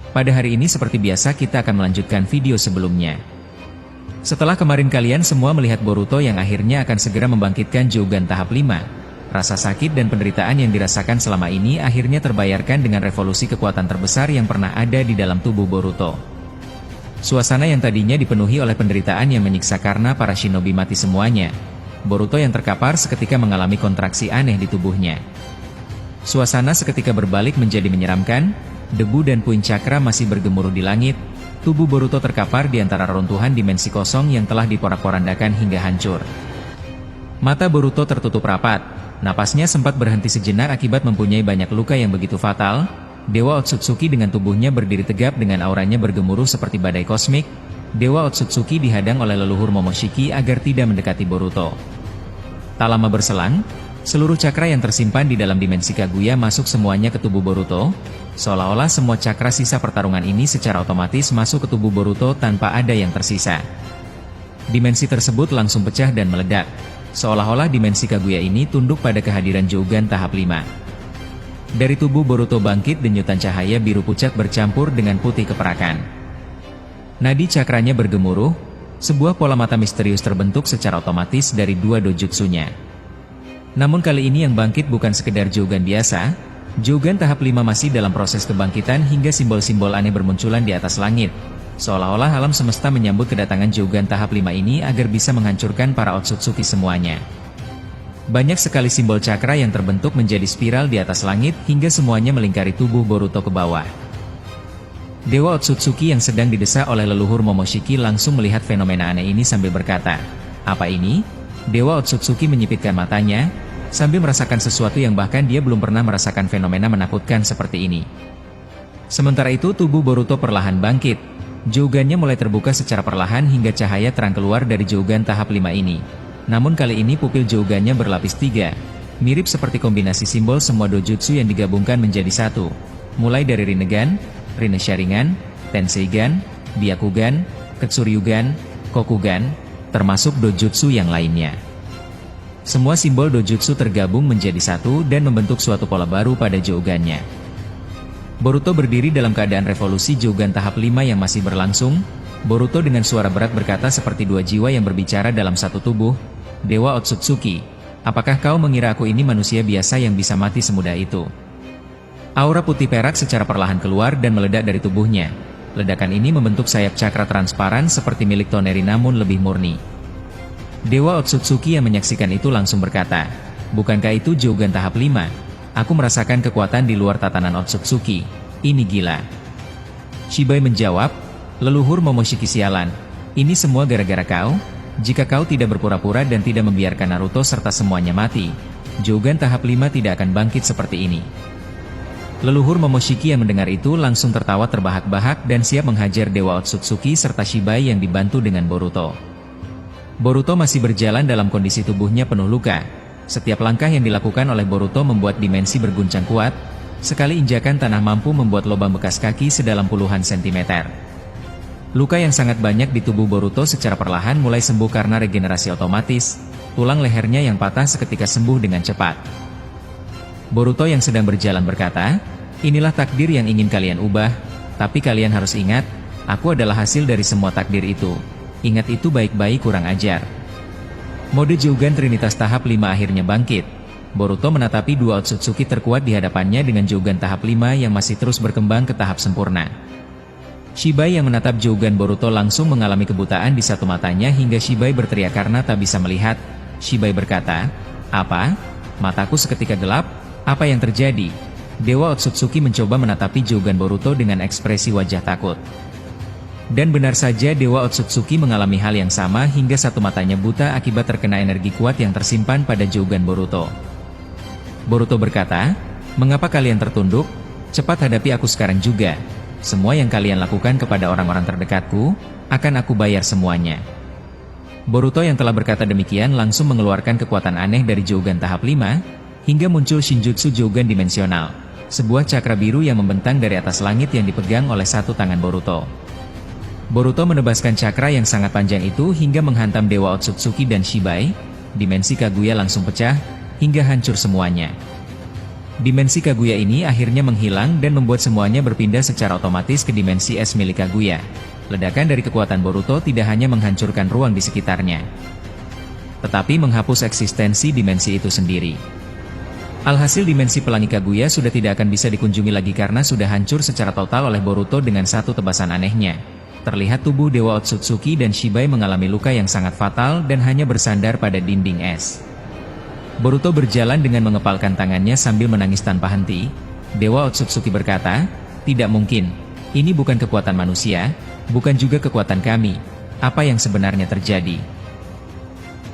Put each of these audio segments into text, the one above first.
Pada hari ini seperti biasa kita akan melanjutkan video sebelumnya. Setelah kemarin kalian semua melihat Boruto yang akhirnya akan segera membangkitkan Jougan tahap 5, rasa sakit dan penderitaan yang dirasakan selama ini akhirnya terbayarkan dengan revolusi kekuatan terbesar yang pernah ada di dalam tubuh Boruto. Suasana yang tadinya dipenuhi oleh penderitaan yang menyiksa karena para shinobi mati semuanya, Boruto yang terkapar seketika mengalami kontraksi aneh di tubuhnya. Suasana seketika berbalik menjadi menyeramkan. Debu dan puing cakra masih bergemuruh di langit. Tubuh Boruto terkapar di antara reruntuhan dimensi kosong yang telah diporak-porandakan hingga hancur. Mata Boruto tertutup rapat. Napasnya sempat berhenti sejenak akibat mempunyai banyak luka yang begitu fatal. Dewa Otsutsuki dengan tubuhnya berdiri tegap dengan auranya bergemuruh seperti badai kosmik. Dewa Otsutsuki dihadang oleh leluhur Momoshiki agar tidak mendekati Boruto. Tak lama berselang, seluruh cakra yang tersimpan di dalam dimensi Kaguya masuk semuanya ke tubuh Boruto. Seolah-olah semua cakra sisa pertarungan ini secara otomatis masuk ke tubuh Boruto tanpa ada yang tersisa. Dimensi tersebut langsung pecah dan meledak. Seolah-olah dimensi Kaguya ini tunduk pada kehadiran Jougan tahap 5. Dari tubuh Boruto bangkit denyutan cahaya biru pucat bercampur dengan putih keperakan. Nadi cakranya bergemuruh, sebuah pola mata misterius terbentuk secara otomatis dari dua dojutsunya. Namun kali ini yang bangkit bukan sekedar Jougan biasa. Jougan tahap 5 masih dalam proses kebangkitan hingga simbol-simbol aneh bermunculan di atas langit. Seolah-olah alam semesta menyambut kedatangan Jougan tahap 5 ini agar bisa menghancurkan para Otsutsuki semuanya. Banyak sekali simbol cakra yang terbentuk menjadi spiral di atas langit hingga semuanya melingkari tubuh Boruto ke bawah. Dewa Otsutsuki yang sedang didesak oleh leluhur Momoshiki langsung melihat fenomena aneh ini sambil berkata, "Apa ini?" Dewa Otsutsuki menyipitkan matanya, sambil merasakan sesuatu yang bahkan dia belum pernah merasakan fenomena menakutkan seperti ini. Sementara itu tubuh Boruto perlahan bangkit. Jougannya mulai terbuka secara perlahan hingga cahaya terang keluar dari Jougan tahap 5 ini. Namun kali ini pupil Jougannya berlapis 3. Mirip seperti kombinasi simbol semua dojutsu yang digabungkan menjadi satu. Mulai dari Rinnegan, Rinne Sharingan, Tenseigan, Byakugan, Ketsuryugan, Kokugan, termasuk dojutsu yang lainnya. Semua simbol dojutsu tergabung menjadi satu dan membentuk suatu pola baru pada Jougannya. Boruto berdiri dalam keadaan revolusi Jougan tahap 5 yang masih berlangsung. Boruto dengan suara berat berkata seperti dua jiwa yang berbicara dalam satu tubuh, "Dewa Otsutsuki, apakah kau mengira aku ini manusia biasa yang bisa mati semudah itu?" Aura putih perak secara perlahan keluar dan meledak dari tubuhnya. Ledakan ini membentuk sayap cakra transparan seperti milik Toneri namun lebih murni. Dewa Otsutsuki yang menyaksikan itu langsung berkata, "Bukankah itu Jougan tahap 5? Aku merasakan kekuatan di luar tatanan Otsutsuki. Ini gila." Shibai menjawab, "Leluhur Momoshiki sialan. Ini semua gara-gara kau? Jika kau tidak berpura-pura dan tidak membiarkan Naruto serta semuanya mati, Jougan tahap 5 tidak akan bangkit seperti ini." Leluhur Momoshiki yang mendengar itu langsung tertawa terbahak-bahak dan siap menghajar Dewa Otsutsuki serta Shibai yang dibantu dengan Boruto. Boruto masih berjalan dalam kondisi tubuhnya penuh luka. Setiap langkah yang dilakukan oleh Boruto membuat dimensi berguncang kuat. Sekali injakan tanah mampu membuat lubang bekas kaki sedalam puluhan sentimeter. Luka yang sangat banyak di tubuh Boruto secara perlahan mulai sembuh karena regenerasi otomatis. Tulang lehernya yang patah seketika sembuh dengan cepat. Boruto yang sedang berjalan berkata, "Inilah takdir yang ingin kalian ubah, tapi kalian harus ingat, aku adalah hasil dari semua takdir itu. Ingat itu baik-baik, kurang ajar." Mode Jougan Trinitas tahap 5 akhirnya bangkit. Boruto menatapi dua Otsutsuki terkuat di hadapannya dengan Jougan tahap 5 yang masih terus berkembang ke tahap sempurna. Shibai yang menatap Jougan Boruto langsung mengalami kebutaan di satu matanya hingga Shibai berteriak karena tak bisa melihat. Shibai berkata, "Apa? Mataku seketika gelap, apa yang terjadi?" Dewa Otsutsuki mencoba menatapi Jougan Boruto dengan ekspresi wajah takut. Dan benar saja Dewa Otsutsuki mengalami hal yang sama hingga satu matanya buta akibat terkena energi kuat yang tersimpan pada Jougan Boruto. Boruto berkata, "Mengapa kalian tertunduk? Cepat hadapi aku sekarang juga. Semua yang kalian lakukan kepada orang-orang terdekatku, akan aku bayar semuanya." Boruto yang telah berkata demikian langsung mengeluarkan kekuatan aneh dari Jougan tahap 5, hingga muncul Shinjutsu Jougan dimensional, sebuah cakra biru yang membentang dari atas langit yang dipegang oleh satu tangan Boruto. Boruto menebaskan cakra yang sangat panjang itu hingga menghantam Dewa Otsutsuki dan Shibai. Dimensi Kaguya langsung pecah, hingga hancur semuanya. Dimensi Kaguya ini akhirnya menghilang dan membuat semuanya berpindah secara otomatis ke dimensi es milik Kaguya. Ledakan dari kekuatan Boruto tidak hanya menghancurkan ruang di sekitarnya, tetapi menghapus eksistensi dimensi itu sendiri. Alhasil dimensi pelangi Kaguya sudah tidak akan bisa dikunjungi lagi karena sudah hancur secara total oleh Boruto dengan satu tebasan anehnya. Terlihat tubuh Dewa Otsutsuki dan Shibai mengalami luka yang sangat fatal dan hanya bersandar pada dinding es. Boruto berjalan dengan mengepalkan tangannya sambil menangis tanpa henti. Dewa Otsutsuki berkata, "Tidak mungkin. Ini bukan kekuatan manusia, bukan juga kekuatan kami. Apa yang sebenarnya terjadi?"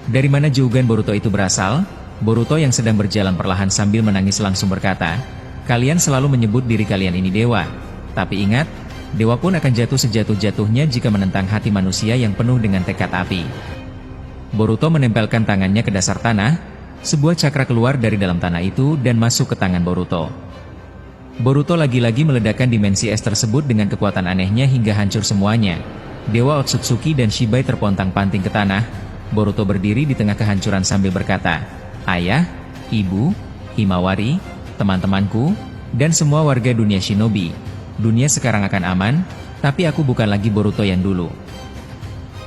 Dari mana Jougan Boruto itu berasal? Boruto yang sedang berjalan perlahan sambil menangis langsung berkata, "Kalian selalu menyebut diri kalian ini dewa. Tapi ingat, dewa pun akan jatuh sejatuh-jatuhnya jika menentang hati manusia yang penuh dengan tekad api." Boruto menempelkan tangannya ke dasar tanah, sebuah cakra keluar dari dalam tanah itu dan masuk ke tangan Boruto. Boruto lagi-lagi meledakkan dimensi es tersebut dengan kekuatan anehnya hingga hancur semuanya. Dewa Otsutsuki dan Shibai terpontang-panting ke tanah. Boruto berdiri di tengah kehancuran sambil berkata, "Ayah, Ibu, Himawari, teman-temanku, dan semua warga dunia shinobi. Dunia sekarang akan aman, tapi aku bukan lagi Boruto yang dulu."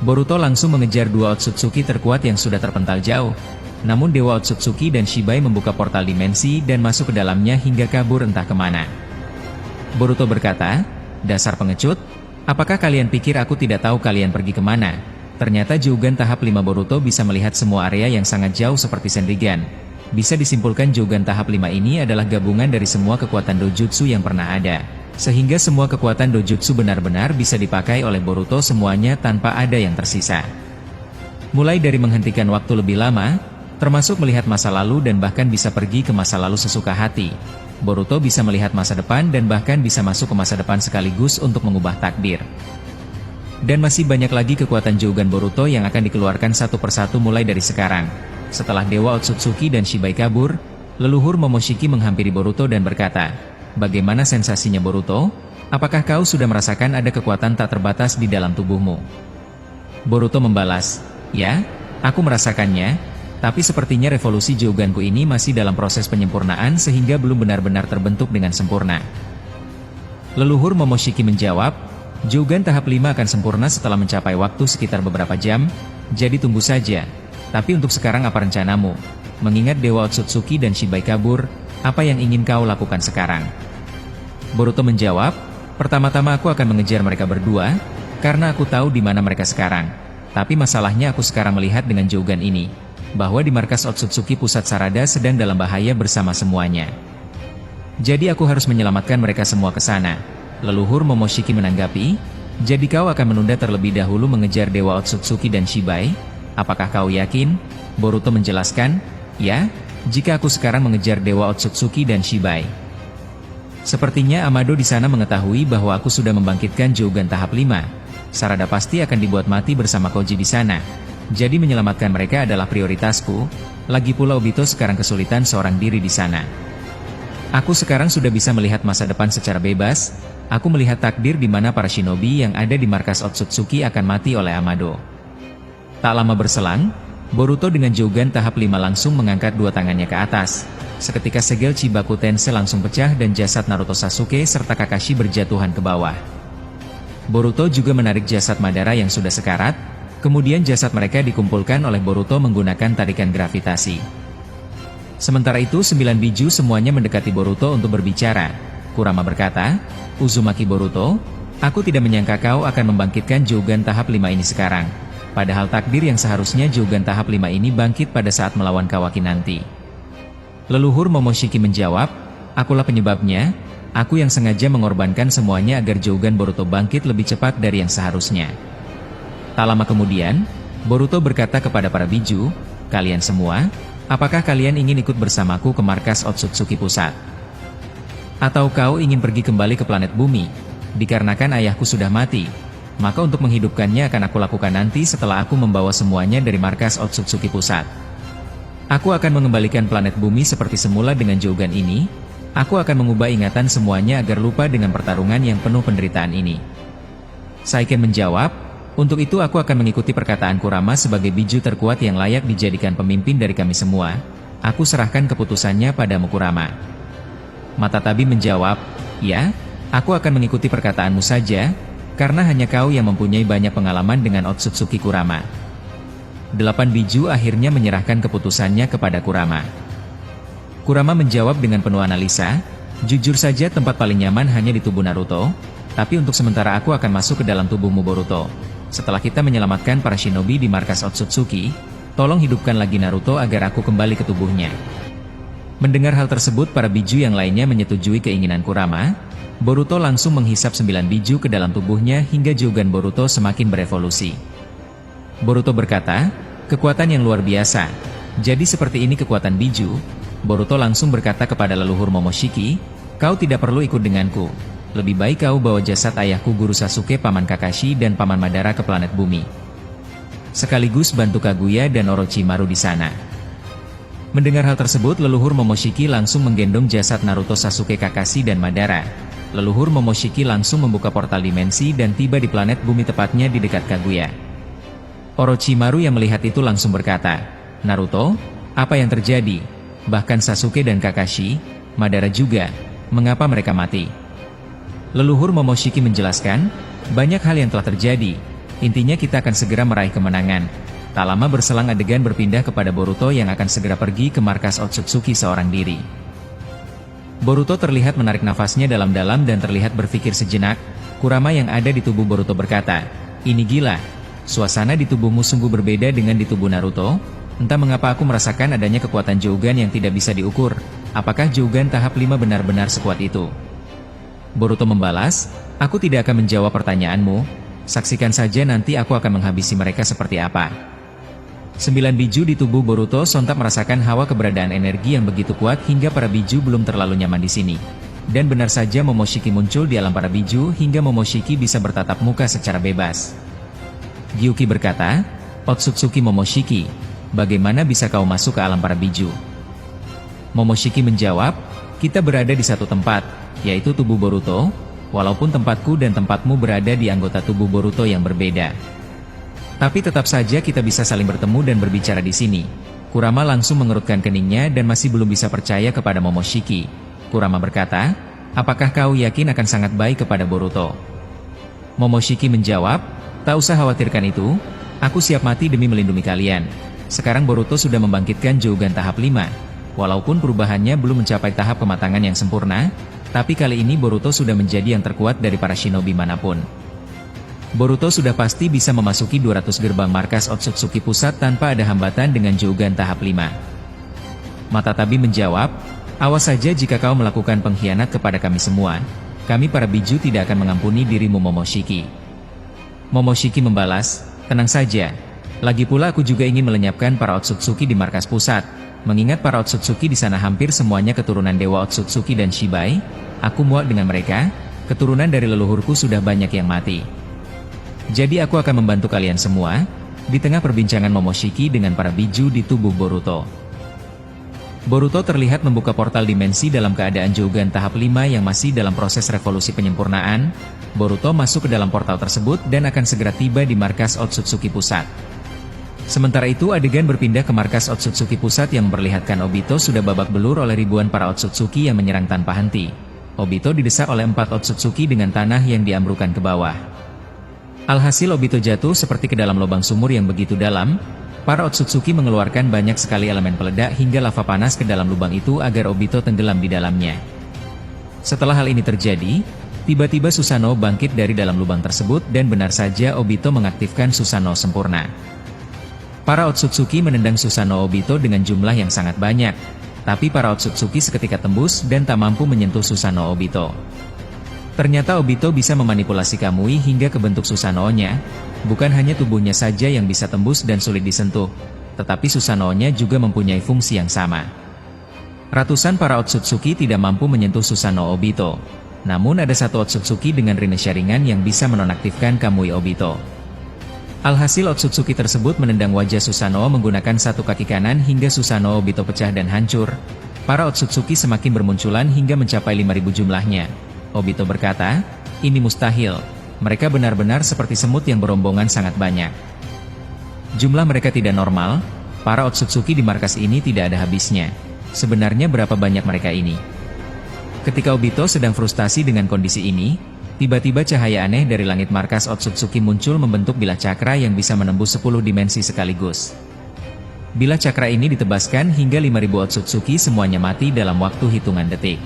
Boruto langsung mengejar dua Otsutsuki terkuat yang sudah terpental jauh. Namun Dewa Otsutsuki dan Shibai membuka portal dimensi dan masuk ke dalamnya hingga kabur entah kemana. Boruto berkata, "Dasar pengecut, apakah kalian pikir aku tidak tahu kalian pergi kemana?" Ternyata Jougan tahap 5 Boruto bisa melihat semua area yang sangat jauh seperti Senrigan. Bisa disimpulkan Jougan tahap 5 ini adalah gabungan dari semua kekuatan dojutsu yang pernah ada. Sehingga semua kekuatan dojutsu benar-benar bisa dipakai oleh Boruto semuanya tanpa ada yang tersisa. Mulai dari menghentikan waktu lebih lama, termasuk melihat masa lalu dan bahkan bisa pergi ke masa lalu sesuka hati. Boruto bisa melihat masa depan dan bahkan bisa masuk ke masa depan sekaligus untuk mengubah takdir. Dan masih banyak lagi kekuatan Jougan Boruto yang akan dikeluarkan satu persatu mulai dari sekarang. Setelah Dewa Otsutsuki dan Shibai kabur, leluhur Momoshiki menghampiri Boruto dan berkata, "Bagaimana sensasinya Boruto? Apakah kau sudah merasakan ada kekuatan tak terbatas di dalam tubuhmu?" Boruto membalas, "Ya, aku merasakannya, tapi sepertinya revolusi Jouganku ini masih dalam proses penyempurnaan sehingga belum benar-benar terbentuk dengan sempurna." Leluhur Momoshiki menjawab, "Jougan tahap 5 akan sempurna setelah mencapai waktu sekitar beberapa jam, jadi tunggu saja. Tapi untuk sekarang apa rencanamu? Mengingat Dewa Otsutsuki dan Shibai kabur, apa yang ingin kau lakukan sekarang?" Boruto menjawab, "Pertama-tama aku akan mengejar mereka berdua, karena aku tahu di mana mereka sekarang. Tapi masalahnya aku sekarang melihat dengan Jougan ini, bahwa di markas Otsutsuki Pusat Sarada sedang dalam bahaya bersama semuanya. Jadi aku harus menyelamatkan mereka semua ke sana." Leluhur Momoshiki menanggapi, "Jadi kau akan menunda terlebih dahulu mengejar Dewa Otsutsuki dan Shibai? Apakah kau yakin?" Boruto menjelaskan, "Ya, jika aku sekarang mengejar Dewa Otsutsuki dan Shibai." Sepertinya Amado di sana mengetahui bahwa aku sudah membangkitkan Jougan tahap 5. Sarada pasti akan dibuat mati bersama Koji di sana. Jadi menyelamatkan mereka adalah prioritasku. Lagi pula Obito sekarang kesulitan seorang diri di sana. Aku sekarang sudah bisa melihat masa depan secara bebas. Aku melihat takdir di mana para shinobi yang ada di markas Otsutsuki akan mati oleh Amado." Tak lama berselang, Boruto dengan Jougan tahap 5 langsung mengangkat dua tangannya ke atas. Seketika segel Chibaku Tensei langsung pecah dan jasad Naruto Sasuke serta Kakashi berjatuhan ke bawah. Boruto juga menarik jasad Madara yang sudah sekarat, kemudian jasad mereka dikumpulkan oleh Boruto menggunakan tarikan gravitasi. Sementara itu 9 biju semuanya mendekati Boruto untuk berbicara. Kurama berkata, "Uzumaki Boruto, aku tidak menyangka kau akan membangkitkan Jougan tahap 5 ini sekarang. Padahal takdir yang seharusnya Jougan tahap 5 ini bangkit pada saat melawan Kawaki nanti." Leluhur Momoshiki menjawab, "Akulah penyebabnya, aku yang sengaja mengorbankan semuanya agar Jougan Boruto bangkit lebih cepat dari yang seharusnya." Tak lama kemudian, Boruto berkata kepada para biju, "Kalian semua, apakah kalian ingin ikut bersamaku ke markas Otsutsuki Pusat? Atau kau ingin pergi kembali ke planet bumi? Dikarenakan ayahku sudah mati, maka untuk menghidupkannya akan aku lakukan nanti setelah aku membawa semuanya dari markas Otsutsuki Pusat. Aku akan mengembalikan planet bumi seperti semula dengan Jougan ini. Aku akan mengubah ingatan semuanya agar lupa dengan pertarungan yang penuh penderitaan ini." Saiken menjawab, "Untuk itu aku akan mengikuti perkataan Kurama sebagai biju terkuat yang layak dijadikan pemimpin dari kami semua. Aku serahkan keputusannya padamu Kurama." Matatabi menjawab, "Ya, aku akan mengikuti perkataanmu saja, karena hanya kau yang mempunyai banyak pengalaman dengan Otsutsuki Kurama." 8 biju akhirnya menyerahkan keputusannya kepada Kurama. Kurama menjawab dengan penuh analisa, "Jujur saja tempat paling nyaman hanya di tubuh Naruto, tapi untuk sementara aku akan masuk ke dalam tubuhmu Boruto. Setelah kita menyelamatkan para shinobi di markas Otsutsuki, tolong hidupkan lagi Naruto agar aku kembali ke tubuhnya." Mendengar hal tersebut, para biju yang lainnya menyetujui keinginan Kurama. Boruto langsung menghisap 9 biju ke dalam tubuhnya hingga Jougan Boruto semakin berevolusi. Boruto berkata, "Kekuatan yang luar biasa. Jadi seperti ini kekuatan biju." Boruto langsung berkata kepada leluhur Momoshiki, "Kau tidak perlu ikut denganku. Lebih baik kau bawa jasad ayahku Guru Sasuke, Paman Kakashi dan Paman Madara ke planet bumi. Sekaligus bantu Kaguya dan Orochimaru di sana." Mendengar hal tersebut, leluhur Momoshiki langsung menggendong jasad Naruto, Sasuke, Kakashi dan Madara. Leluhur Momoshiki langsung membuka portal dimensi dan tiba di planet bumi, tepatnya di dekat Kaguya. Orochimaru yang melihat itu langsung berkata, "Naruto, apa yang terjadi? Bahkan Sasuke dan Kakashi, Madara juga, mengapa mereka mati?" Leluhur Momoshiki menjelaskan, "Banyak hal yang telah terjadi. Intinya kita akan segera meraih kemenangan." Tak lama berselang adegan berpindah kepada Boruto yang akan segera pergi ke markas Otsutsuki seorang diri. Boruto terlihat menarik nafasnya dalam-dalam dan terlihat berpikir sejenak. Kurama yang ada di tubuh Boruto berkata, "Ini gila. Suasana di tubuhmu sungguh berbeda dengan di tubuh Naruto. Entah mengapa aku merasakan adanya kekuatan Jougan yang tidak bisa diukur. Apakah Jougan tahap 5 benar-benar sekuat itu?" Boruto membalas, "Aku tidak akan menjawab pertanyaanmu. Saksikan saja nanti aku akan menghabisi mereka seperti apa." 9 biju di tubuh Boruto sontak merasakan hawa keberadaan energi yang begitu kuat hingga para biju belum terlalu nyaman di sini. Dan benar saja Momoshiki muncul di alam para biju hingga Momoshiki bisa bertatap muka secara bebas. Gyuki berkata, "Otsutsuki Momoshiki, bagaimana bisa kau masuk ke alam para biju?" Momoshiki menjawab, "Kita berada di satu tempat, yaitu tubuh Boruto, walaupun tempatku dan tempatmu berada di anggota tubuh Boruto yang berbeda. Tapi tetap saja kita bisa saling bertemu dan berbicara di sini." Kurama langsung mengerutkan keningnya dan masih belum bisa percaya kepada Momoshiki. Kurama berkata, "Apakah kau yakin akan sangat baik kepada Boruto?" Momoshiki menjawab, "Tak usah khawatirkan itu, aku siap mati demi melindungi kalian." Sekarang Boruto sudah membangkitkan Jougan tahap 5. Walaupun perubahannya belum mencapai tahap kematangan yang sempurna, tapi kali ini Boruto sudah menjadi yang terkuat dari para shinobi manapun. Boruto sudah pasti bisa memasuki 200 gerbang markas Otsutsuki Pusat tanpa ada hambatan dengan Jougan tahap 5. Matatabi menjawab, "Awas saja jika kau melakukan pengkhianat kepada kami semua. Kami para biju tidak akan mengampuni dirimu Momoshiki." Momoshiki membalas, "Tenang saja. Lagi pula aku juga ingin melenyapkan para Otsutsuki di markas pusat. Mengingat para Otsutsuki di sana hampir semuanya keturunan Dewa Otsutsuki dan Shibai, aku muak dengan mereka. Keturunan dari leluhurku sudah banyak yang mati. Jadi aku akan membantu kalian semua." Di tengah perbincangan Momoshiki dengan para biju di tubuh Boruto, Boruto terlihat membuka portal dimensi dalam keadaan Jougan tahap 5 yang masih dalam proses revolusi penyempurnaan. Boruto masuk ke dalam portal tersebut dan akan segera tiba di markas Otsutsuki Pusat. Sementara itu adegan berpindah ke markas Otsutsuki Pusat yang memperlihatkan Obito sudah babak belur oleh ribuan para Otsutsuki yang menyerang tanpa henti. Obito didesak oleh 4 Otsutsuki dengan tanah yang diambrukan ke bawah. Alhasil Obito jatuh seperti ke dalam lubang sumur yang begitu dalam. Para Otsutsuki mengeluarkan banyak sekali elemen peledak hingga lava panas ke dalam lubang itu agar Obito tenggelam di dalamnya. Setelah hal ini terjadi, tiba-tiba Susanoo bangkit dari dalam lubang tersebut dan benar saja Obito mengaktifkan Susanoo sempurna. Para Otsutsuki menendang Susanoo Obito dengan jumlah yang sangat banyak, tapi para Otsutsuki seketika tembus dan tak mampu menyentuh Susanoo Obito. Ternyata Obito bisa memanipulasi Kamui hingga ke bentuk Susanoo-nya. Bukan hanya tubuhnya saja yang bisa tembus dan sulit disentuh, tetapi Susanoo-nya juga mempunyai fungsi yang sama. Ratusan para Otsutsuki tidak mampu menyentuh Susanoo Obito. Namun ada satu Otsutsuki dengan Rinne Sharingan yang bisa menonaktifkan Kamui Obito. Alhasil Otsutsuki tersebut menendang wajah Susanoo menggunakan satu kaki kanan hingga Susanoo Obito pecah dan hancur. Para Otsutsuki semakin bermunculan hingga mencapai 5.000 jumlahnya. Obito berkata, "Ini mustahil. Mereka benar-benar seperti semut yang berombongan sangat banyak. Jumlah mereka tidak normal. Para Otsutsuki di markas ini tidak ada habisnya. Sebenarnya berapa banyak mereka ini?" Ketika Obito sedang frustasi dengan kondisi ini, tiba-tiba cahaya aneh dari langit markas Otsutsuki muncul membentuk bilah cakra yang bisa menembus 10 dimensi sekaligus. Bilah cakra ini ditebaskan hingga 5.000 Otsutsuki semuanya mati dalam waktu hitungan detik.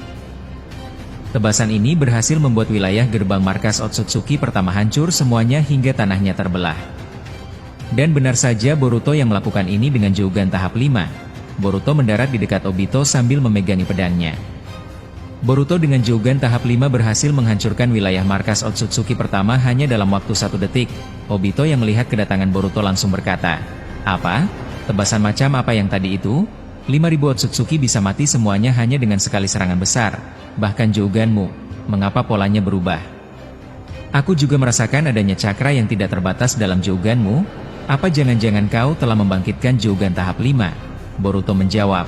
Tebasan ini berhasil membuat wilayah gerbang markas Otsutsuki pertama hancur semuanya hingga tanahnya terbelah. Dan benar saja Boruto yang melakukan ini dengan Jougan tahap 5. Boruto mendarat di dekat Obito sambil memegangi pedangnya. Boruto dengan Jougan tahap 5 berhasil menghancurkan wilayah markas Otsutsuki pertama hanya dalam waktu 1 detik. Obito yang melihat kedatangan Boruto langsung berkata, "Apa? Tebasan macam apa yang tadi itu? 5.000 Otsutsuki bisa mati semuanya hanya dengan sekali serangan besar. Bahkan Jouganmu, mengapa polanya berubah? Aku juga merasakan adanya cakra yang tidak terbatas dalam Jouganmu. Apa jangan-jangan kau telah membangkitkan Jougan tahap 5? Boruto menjawab,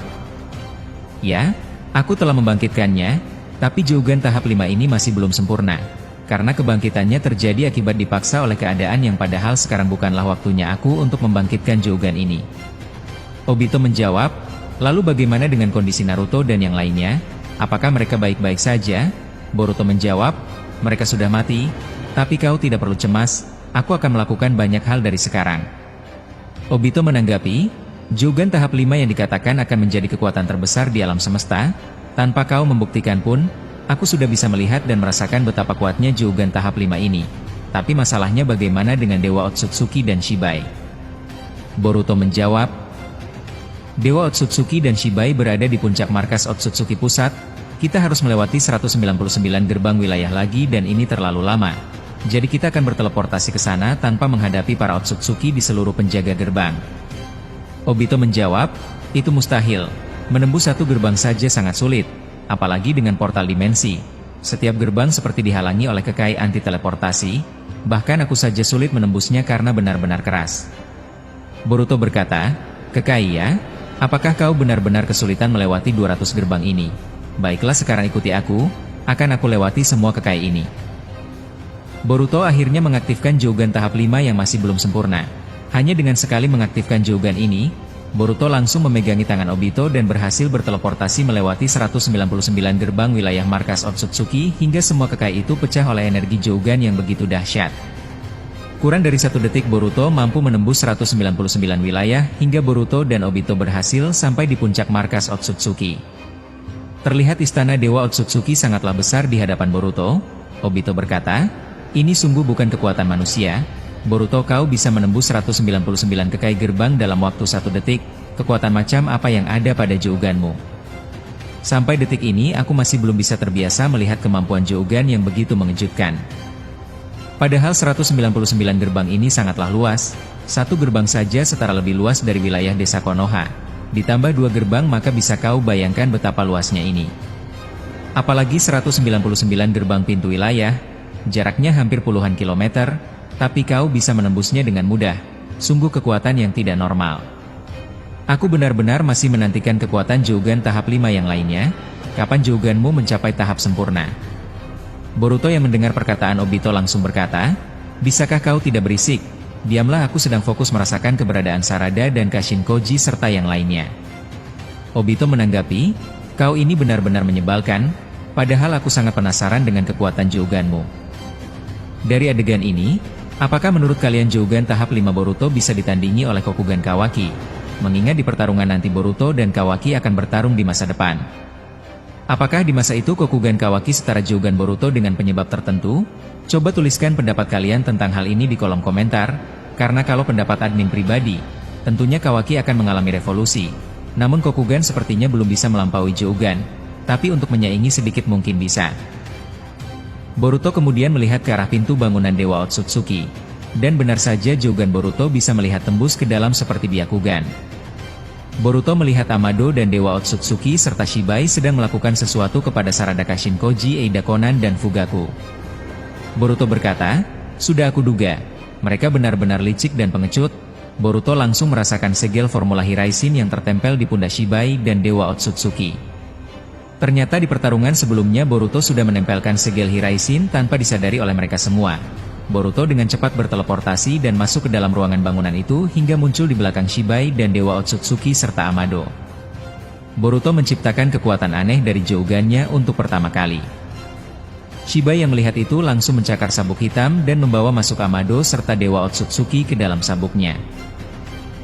"Ya, aku telah membangkitkannya, tapi Jougan tahap 5 ini masih belum sempurna. Karena kebangkitannya terjadi akibat dipaksa oleh keadaan yang padahal sekarang bukanlah waktunya aku untuk membangkitkan Jougan ini." Obito menjawab, "Lalu bagaimana dengan kondisi Naruto dan yang lainnya? Apakah mereka baik-baik saja?" Boruto menjawab, "Mereka sudah mati, tapi kau tidak perlu cemas, aku akan melakukan banyak hal dari sekarang." Obito menanggapi, "Jougan tahap 5 yang dikatakan akan menjadi kekuatan terbesar di alam semesta, tanpa kau membuktikan pun, aku sudah bisa melihat dan merasakan betapa kuatnya Jougan tahap 5 ini. Tapi masalahnya bagaimana dengan Dewa Otsutsuki dan Shibai?" Boruto menjawab, "Dewa Otsutsuki dan Shibai berada di puncak markas Otsutsuki pusat, kita harus melewati 199 gerbang wilayah lagi dan ini terlalu lama. Jadi kita akan berteleportasi ke sana tanpa menghadapi para Otsutsuki di seluruh penjaga gerbang." Obito menjawab, "Itu mustahil. Menembus satu gerbang saja sangat sulit, apalagi dengan portal dimensi. Setiap gerbang seperti dihalangi oleh kekai anti-teleportasi, bahkan aku saja sulit menembusnya karena benar-benar keras." Boruto berkata, "Kekai ya? Apakah kau benar-benar kesulitan melewati 200 gerbang ini? Baiklah sekarang ikuti aku, akan aku lewati semua kekai ini." Boruto akhirnya mengaktifkan Jougan tahap 5 yang masih belum sempurna. Hanya dengan sekali mengaktifkan Jougan ini, Boruto langsung memegangi tangan Obito dan berhasil berteleportasi melewati 199 gerbang wilayah markas Otsutsuki hingga semua kekai itu pecah oleh energi Jougan yang begitu dahsyat. Kurang dari 1 detik Boruto mampu menembus 199 wilayah hingga Boruto dan Obito berhasil sampai di puncak markas Otsutsuki. Terlihat istana Dewa Otsutsuki sangatlah besar di hadapan Boruto. Obito berkata, "Ini sungguh bukan kekuatan manusia. Boruto, kau bisa menembus 199 kekai gerbang dalam waktu 1 detik, kekuatan macam apa yang ada pada Jouganmu? Sampai detik ini aku masih belum bisa terbiasa melihat kemampuan Jougan yang begitu mengejutkan." Padahal 199 gerbang ini sangatlah luas, satu gerbang saja setara lebih luas dari wilayah desa Konoha. Ditambah 2 gerbang maka bisa kau bayangkan betapa luasnya ini. Apalagi 199 gerbang pintu wilayah, jaraknya hampir puluhan kilometer, tapi kau bisa menembusnya dengan mudah. Sungguh kekuatan yang tidak normal. Aku benar-benar masih menantikan kekuatan Jougan tahap 5 yang lainnya. Kapan Jouganmu mencapai tahap sempurna? Boruto yang mendengar perkataan Obito langsung berkata, "Bisakah kau tidak berisik? Diamlah, aku sedang fokus merasakan keberadaan Sarada dan Kashin Koji serta yang lainnya." Obito menanggapi, "Kau ini benar-benar menyebalkan, padahal aku sangat penasaran dengan kekuatan Jouganmu." Dari adegan ini, apakah menurut kalian Jougan tahap 5 Boruto bisa ditandingi oleh Kokugan Kawaki? Mengingat di pertarungan nanti Boruto dan Kawaki akan bertarung di masa depan. Apakah di masa itu Kokugan Kawaki setara Jougan Boruto dengan penyebab tertentu? Coba tuliskan pendapat kalian tentang hal ini di kolom komentar, karena kalau pendapat admin pribadi, tentunya Kawaki akan mengalami revolusi. Namun Kokugan sepertinya belum bisa melampaui Jougan, tapi untuk menyaingi sedikit mungkin bisa. Boruto kemudian melihat ke arah pintu bangunan Dewa Otsutsuki. Dan benar saja Jougan Boruto bisa melihat tembus ke dalam seperti Byakugan. Boruto melihat Amado dan Dewa Otsutsuki serta Shibai sedang melakukan sesuatu kepada Sarada Kashin Koji, Eida Konan dan Fugaku. Boruto berkata, "Sudah aku duga, mereka benar-benar licik dan pengecut." Boruto langsung merasakan segel formula Hiraishin yang tertempel di pundak Shibai dan Dewa Otsutsuki. Ternyata di pertarungan sebelumnya Boruto sudah menempelkan segel Hiraishin tanpa disadari oleh mereka semua. Boruto dengan cepat berteleportasi dan masuk ke dalam ruangan bangunan itu hingga muncul di belakang Shibai dan Dewa Otsutsuki serta Amado. Boruto menciptakan kekuatan aneh dari Jougannya untuk pertama kali. Shiba yang melihat itu langsung mencakar sabuk hitam dan membawa masuk Amado serta Dewa Otsutsuki ke dalam sabuknya.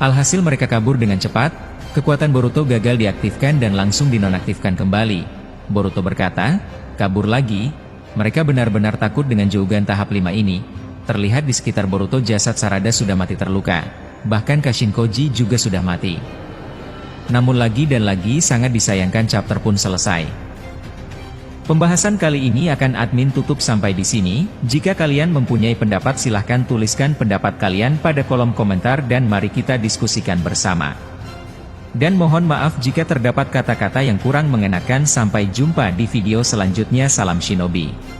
Alhasil mereka kabur dengan cepat, kekuatan Boruto gagal diaktifkan dan langsung dinonaktifkan kembali. Boruto berkata, kabur lagi. Mereka benar-benar takut dengan Jougan tahap 5 ini. Terlihat di sekitar Boruto jasad Sarada sudah mati terluka. Bahkan Kashin Koji juga sudah mati. Namun lagi dan lagi sangat disayangkan chapter pun selesai. Pembahasan kali ini akan admin tutup sampai di sini. Jika kalian mempunyai pendapat silahkan tuliskan pendapat kalian pada kolom komentar dan mari kita diskusikan bersama. Dan mohon maaf jika terdapat kata-kata yang kurang mengenakan. Sampai jumpa di video selanjutnya. Salam Shinobi.